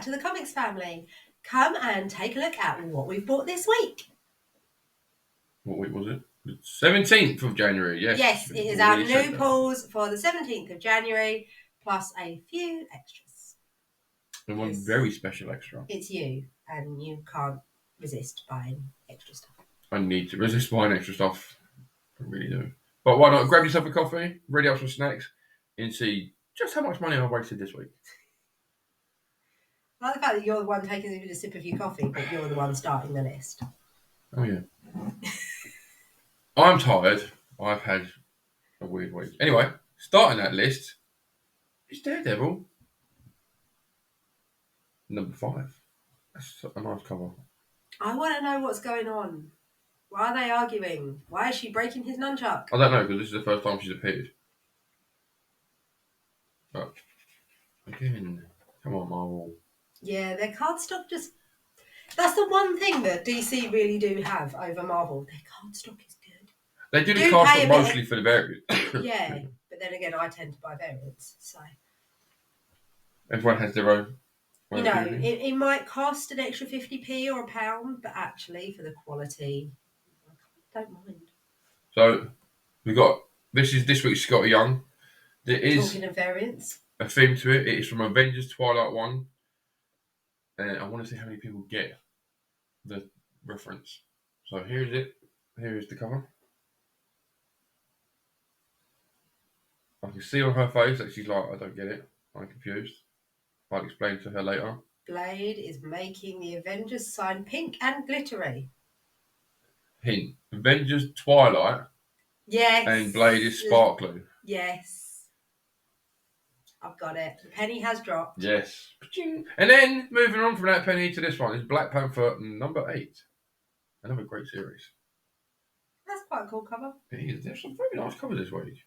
back to the comics family. Come and take a look at what we've bought this week. What week was it? The 17th of January, yes. Yes, it is our new pulls for the 17th of January, plus a few extras. And one very special extra. It's you, and you can't resist buying extra stuff. I need to resist buying extra stuff. I really do. But why not grab yourself a coffee, ready up some snacks, and see just how much money I wasted this week. I like the fact that you're the one taking a sip of your coffee, but you're the one starting the list. Oh, yeah. I'm tired. I've had a weird week. Anyway, starting that list is Daredevil. Number 5. That's a nice cover. I want to know what's going on. Why are they arguing? Why is she breaking his nunchuck? I don't know, because this is the first time she's appeared. But, again, come on, Marvel. Yeah, their cardstock just... That's the one thing that DC really do have over Marvel. Their cardstock is good. They do the cardstock mostly for the variants. Yeah, but then again, I tend to buy variants, so... Everyone has their own. You know, it might cost an extra 50p or £1, but actually, for the quality, I don't mind. So, we've got... This week's Scotty Young. There is... Talking of variants. A theme to it. It is from Avengers Twilight 1. And I want to see how many people get the reference. So here is it. Here is the cover. I can see on her face that she's like, I don't get it. I'm confused. I'll explain to her later. Blade is making the Avengers sign pink and glittery. Hint. Avengers Twilight. Yes. And Blade is sparkly. Yes. I've got it. The penny has dropped. Yes. And then, moving on from that penny to this one, is Black Panther number 8. Another great series. That's quite a cool cover. It is. There's some very nice covers this week.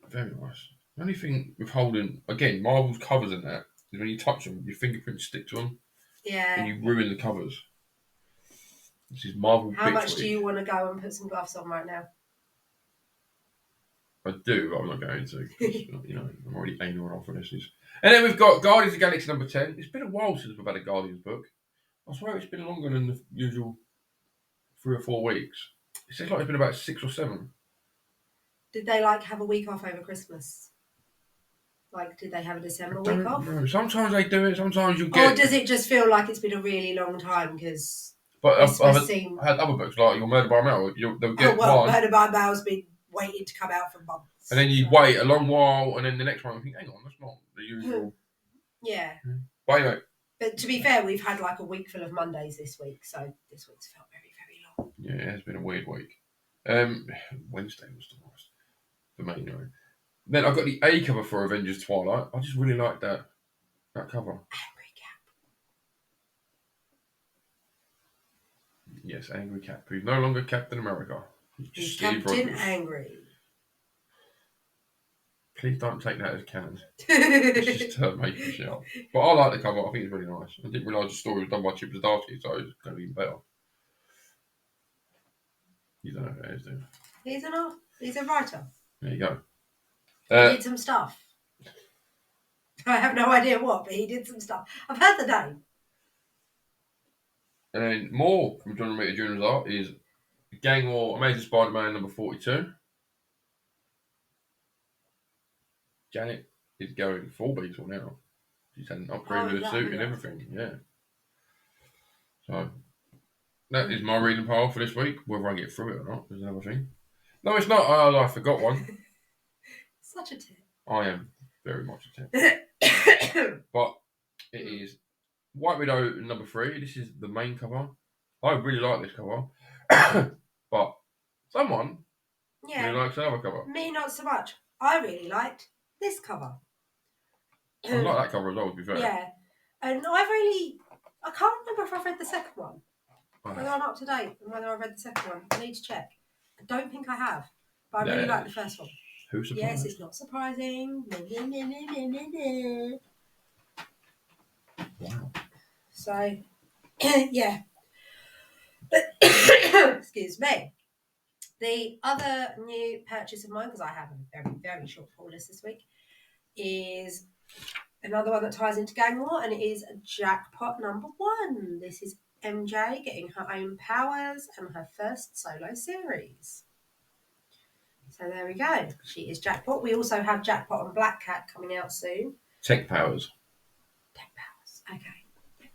Very nice. The only thing with holding, again, Marvel's covers in that, is when you touch them, your fingerprints stick to them. Yeah. And you ruin the covers. This is Marvel. How much do you want to go and put some gloves on right now? I do, but I'm not going to. You know, I'm already anal on for this. And then we've got Guardians of the Galaxy number 10. It's been a while since we've had a Guardians book. I swear it's been longer than the usual 3 or 4 weeks. It seems like it's been about 6 or 7. Did they have a week off over Christmas? Did they have a December week off? No. Sometimes they do it. Sometimes you get. Or does it just feel like it's been a really long time because? But I've had other books like Your Murder by Mail. They'll get one. Murder by Mail's been waiting to come out for months. And then you wait a long while, and then the next one, you think, hang on, that's not the usual. Yeah. But anyway. But to be fair, we've had a week full of Mondays this week, so this week's felt very, very long. Yeah, it has been a weird week. Wednesday was the worst for me, anyway. Then I've got the A cover for Avengers Twilight. I just really like that cover. Angry Cap. Yes, Angry Cap, who's no longer Captain America. He's Captain Angry. Please don't take that as canon. It's just making shit up. But I like the cover. I think it's really nice. I didn't realise the story was done by Chip Zdarsky, so it's going to be even better. You don't know who it is, do you? He's a writer. There you go. He did some stuff. I have no idea what, but he did some stuff. I've heard the name. And then more from John Romita Jr.'s art is Gang War Amazing Spider-Man number 42. Janet is going full Beetle now. She's had an upgrade with a suit and everything. Yeah. So that is my reading pile for this week. Whether I get through it or not is another thing. No, it's not. I forgot one. Such a tip. I am very much a tip. But it is White Widow number 3. This is the main cover. I really like this cover. But someone really likes another cover. Me, not so much. I really liked this cover. I like that cover as well, to be fair. Yeah. And I can't remember if I've read the second one. Whether I'm up to date and whether I've read the second one. I need to check. I don't think I have. But I really like the first one. Who's surprised? Yes, it's not surprising. Wow. So, yeah. Excuse me. The other new purchase of mine, because I have a very, very short pull list this week, is another one that ties into gang war, and it is jackpot number 1. This is MJ getting her own powers and her first solo series. So there we go. She is jackpot. We also have jackpot and Black Cat coming out soon. Tech powers. Tech powers. Okay. Tech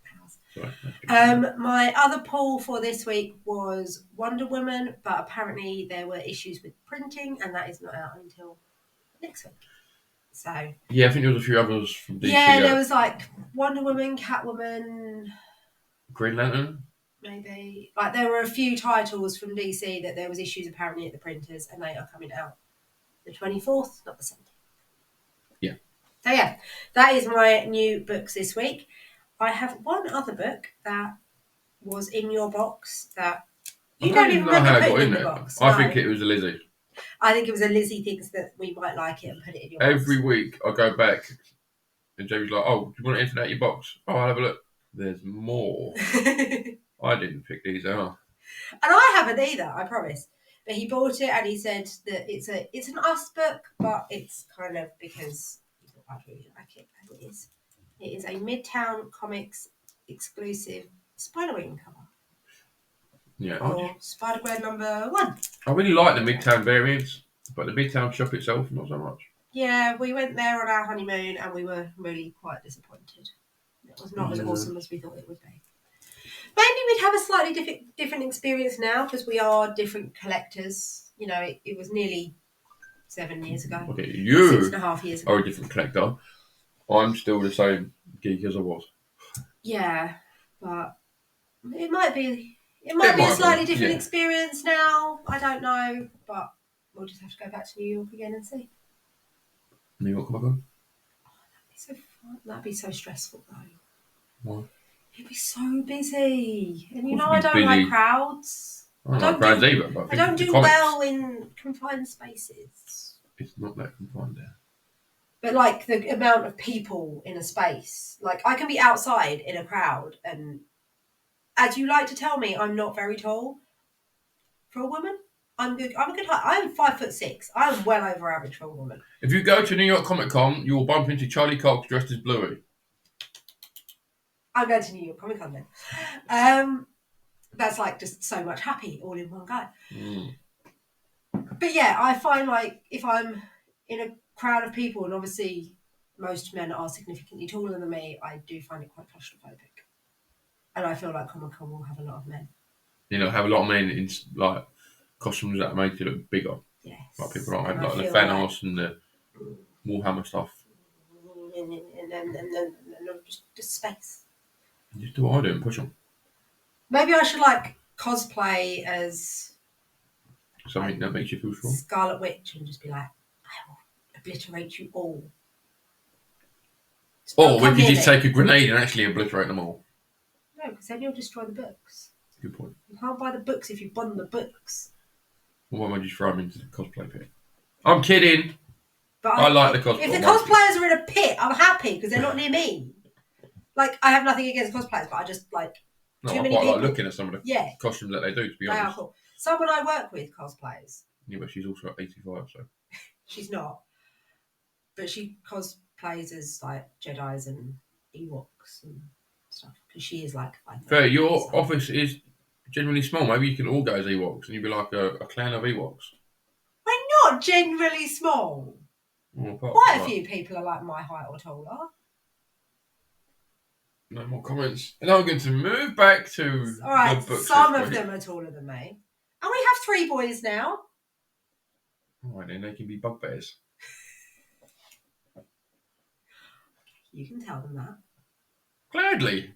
powers. My other pull for this week was Wonder Woman, but apparently there were issues with printing, and that is not out until next week. So yeah, I think there was a few others from DC. Yeah, there was like Wonder Woman, Catwoman, Green Lantern. Maybe like there were a few titles from DC that there was issues apparently at the printers, and they are coming out the 24th, not the 17th. Yeah. So yeah, that is my new books this week. I have one other book that was in your box that you don't even remember putting in the box. I think it was a Lizzie. I think it was a Lizzie thinks that we might like it and put it in your box. Every week I go back and Jamie's like, oh, do you want to enter that in your box? Oh, I'll have a look. There's more. I didn't pick these out. And I haven't either, I promise. But he bought it and he said that it's an us book, but it's kind of because he thought I'd really like it. And it is. It is a Midtown Comics exclusive Spider-Wing cover. Yeah. Or Spider-Gwen number 1. I really like the Midtown variants, but the Midtown shop itself, not so much. Yeah, we went there on our honeymoon and we were really quite disappointed. It was not as awesome as we thought it would be. Maybe we'd have a slightly different experience now because we are different collectors. You know, it was nearly 7 years ago. Okay, you 6.5 years ago. are a different collector. I'm still the same geek as I was. Yeah, but it might be a slightly different experience now. I don't know, but we'll just have to go back to New York again and see. New York Comic Con? Oh, that'd be so fun. That'd be so stressful though. Why? It'd be so busy, and you know I don't like crowds. I don't like crowds either, but I don't do well in confined spaces. It's not that confined there. But like the amount of people in a space, like I can be outside in a crowd, and as you like to tell me, I'm not very tall for a woman. I'm good. I'm a good height. I'm 5'6". I'm well over average for a woman. If you go to New York Comic Con, you will bump into Charlie Cox dressed as Bluey. I'm going to New York Comic Con then. That's like just so much happy all in one go. But yeah, I find like if I'm in a crowd of people, and obviously most men are significantly taller than me, I do find it quite claustrophobic. And I feel like Comic Con will have a lot of men. You know, have a lot of men in like costumes that make you look bigger. Yes. Like people don't have like the Thanos and the Warhammer stuff. And just space. Just do what I do and push them. Maybe I should like cosplay as something that makes you feel strong. Scarlet Witch and just be like, I will obliterate you all. Or we could just take a grenade and actually obliterate them all. No, because then you'll destroy the books. Good point. You can't buy the books if you burn the books. Well, why don't you throw them into the cosplay pit? I'm kidding. But I like the cosplay. If the cosplayers are in a pit, I'm happy because they're not near me. Like, I have nothing against cosplayers, but I just like too many people. I like looking at some of the costumes that they do, to be honest. Cool. Someone I work with cosplays. Yeah, but she's also 85, so. She's not. But she cosplays as like Jedis and Ewoks and stuff. Because she is like... Fair, your office is generally small. Maybe you can all go as Ewoks and you'd be like a clan of Ewoks. We're not generally small. Well, quite a few people are like my height or taller. No more comments. And I'm going to move back to all right, the books. Some of them are taller than me. And we have 3 boys now. All right, then they can be bugbears. You can tell them that. Gladly.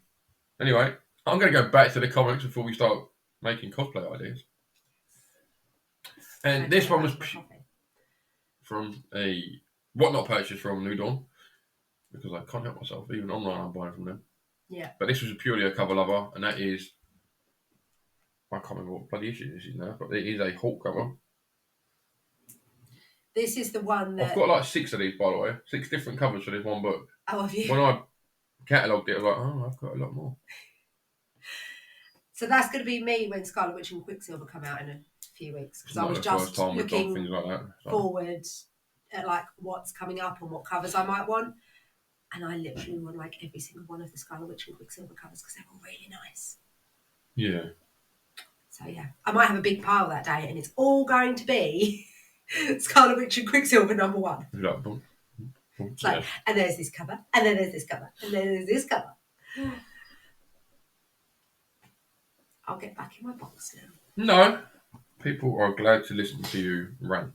Anyway, I'm going to go back to the comics before we start making cosplay ideas. And this one was from a whatnot purchase from New Dawn, because I can't help myself. Even online, I'm buying from them. Yeah. But this was purely a cover lover, and that is, I can't remember what bloody issue this is now, but it is a Hulk cover. This is the one that... I've got like 6 of these, by the way. 6 different covers for this one book. Oh, have you? When I catalogued it, I was like, oh, I've got a lot more. So that's going to be me when Scarlet Witch and Quicksilver come out in a few weeks. Because I was just looking like that, forward at like what's coming up and what covers I might want. And I literally won like every single one of the Scarlet Witch and Quicksilver covers because they were really nice. Yeah. So yeah, I might have a big pile that day, and it's all going to be Scarlet Witch and Quicksilver #1. Like, boom, boom, It's like, and there's this cover, and then there's this cover, and then there's this cover. I'll get back in my box now. No, people are glad to listen to you rant.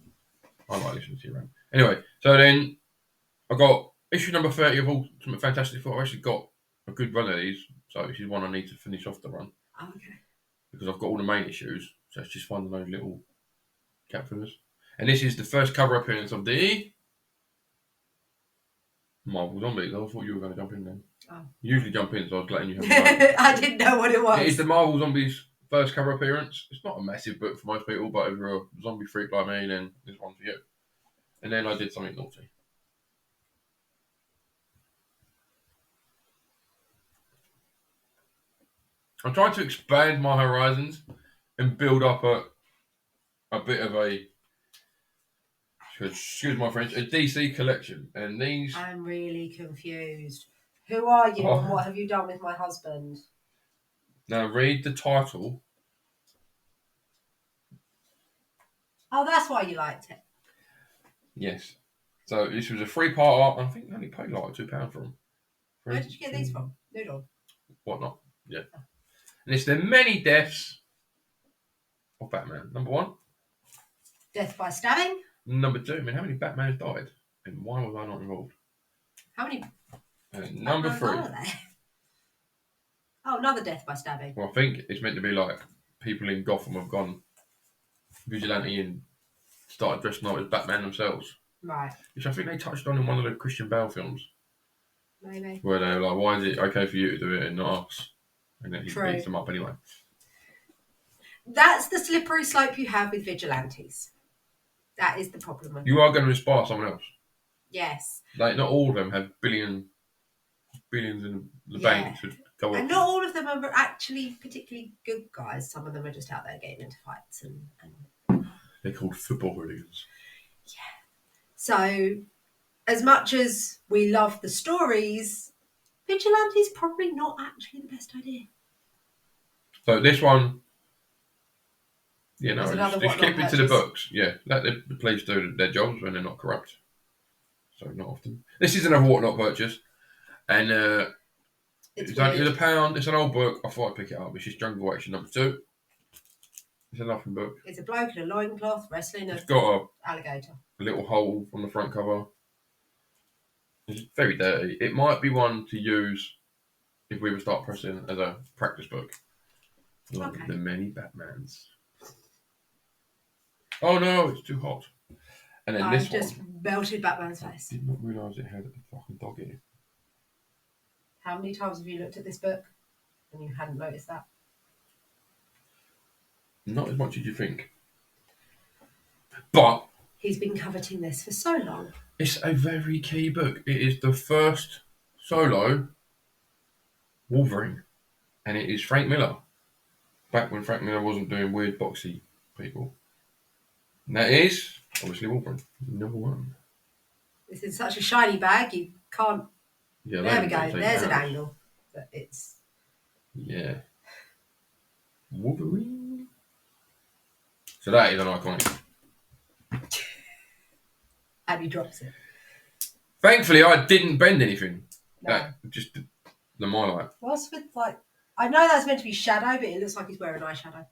I like listening to you rant. Anyway, so then I got issue number 30 of Ultimate Fantastic Four. I actually got a good run of these, so this is one I need to finish off the run. Oh, okay. Because I've got all the main issues, so it's just finding those little gap fillers. And this is the first cover appearance of the Marvel Zombies. I thought you were going to jump in then. Oh. You usually jump in, so I was letting you have I didn't know what it was. It is the Marvel Zombies first cover appearance. It's not a massive book for most people, but if you're a zombie freak like me, then this one's for you. And then I did something naughty. I'm trying to expand my horizons and build up a bit of a, excuse my French, a DC collection. And these... I'm really confused. Who are you and what have you done with my husband? Now read the title. Oh, that's why you liked it. Yes. So this was a 3-part art. I think I only paid like £2 for them. Where did you get these from? Noodle. Whatnot. Yeah. And it's the many deaths of Batman. Number 1. Death by stabbing. Number 2. I mean, how many Batmans died? And why was I not involved? How many? Number 3. Oh, another death by stabbing. Well, I think it's meant to be like people in Gotham have gone vigilante and started dressing up as Batman themselves. Right. Which I think they touched on in one of the Christian Bale films. Maybe. Where they're like, why is it okay for you to do it and not us? And then he beats them up anyway. That's the slippery slope you have with vigilantes. That is the problem with You are going to inspire someone else. Yes. Like, not all of them have billions in the bank to go on. And not all of them are actually particularly good guys. Some of them are just out there getting into fights and... They're called football hooligans. Yeah. So, as much as we love the stories, Vigilante's probably not actually the best idea. So this one, just keep it to the books. Yeah, let the police do their jobs when they're not corrupt. So not often. This is another Whatnot purchase. And it's only £1. It's an old book. I thought I'd pick it up. It's just Jungle Action number 2. It's a nothing book. It's a bloke in a loincloth wrestling It's got alligator. A little hole on the front cover. It's very dirty. It might be one to use if we would start pressing as a practice book. Like the many Batmans. Oh no, it's too hot. And then this just melted Batman's face. I did not realise it had a fucking dog in it. How many times have you looked at this book and you hadn't noticed that? Not as much as you think. But he's been coveting this for so long. It's a very key book. It is the first solo Wolverine. And it is Frank Miller. Back when Frank Miller wasn't doing weird boxy people. And that is, obviously, Wolverine. Number 1. This is such a shiny bag, you can't... Yeah, there we go. There's an angle. But it's... Yeah. Wolverine. So that is an iconic. And he drops it. Thankfully, I didn't bend anything. No. That just the highlight. What's with like? I know that's meant to be shadow, but it looks like he's wearing eyeshadow.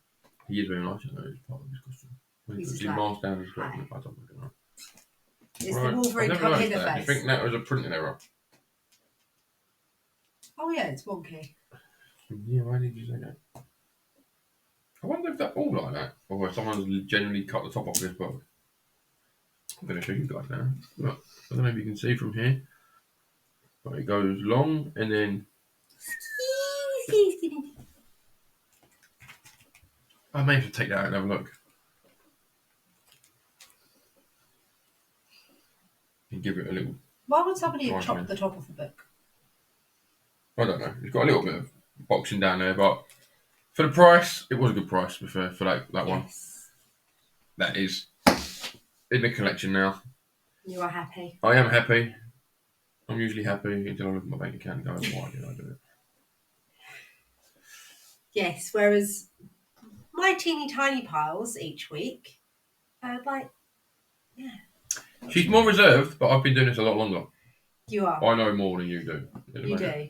He is wearing eyeshadow. It's part of his costume. When he puts his mask down his cloak, I don't know. It's the Wolverine come hither face. Do you think that was a printing error? Oh yeah, it's wonky. Yeah, why did you say that? I wonder if that's all like that, or if someone's generally cut the top off this book. I'm going to show you guys now. Look, I don't know if you can see from here, but it goes long and then... I may have to take that out and have a look. And give it a little... Why would somebody have chopped the top off the book? I don't know. It's got a little bit of boxing down there, but for the price, it was a good price for that one. That is in the collection now. You are happy. I am happy. I'm usually happy until I look at my bank account and go, why did I do it? Yes, whereas my teeny tiny piles each week are like, yeah. She's more reserved, but I've been doing this a lot longer. You are. I know more than you do. You do.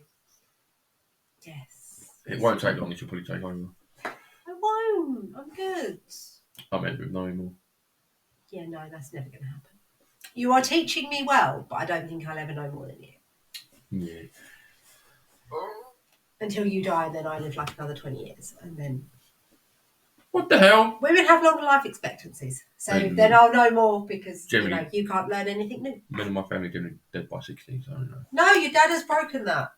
Yes. It won't take long. She'll probably take over. I won't. I'm good. I meant with knowing more. Yeah, no, that's never going to happen. You are teaching me well, but I don't think I'll ever know more than you. Yeah. Until you die, and then I live like another 20 years. And then. What the hell? Women have longer life expectancies. So then I'll know more because, generally, you can't learn anything new. Men in my family generally dead by 60, so I don't know. No, your dad has broken that.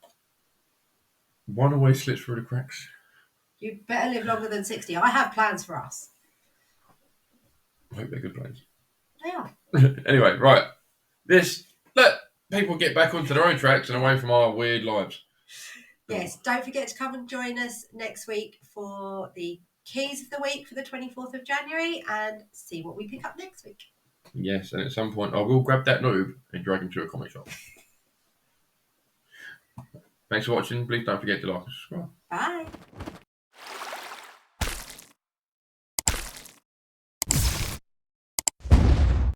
One always slips through the cracks. You better live longer than 60. I have plans for us. I hope they're good plans. They are. Anyway, right. Let people get back onto their own tracks and away from our weird lives. Yes, don't forget to come and join us next week for the keys of the week for the 24th of January and see what we pick up next week. Yes, and at some point I will grab that noob and drag him to a comic shop. Thanks for watching. Please don't forget to like and subscribe. Bye.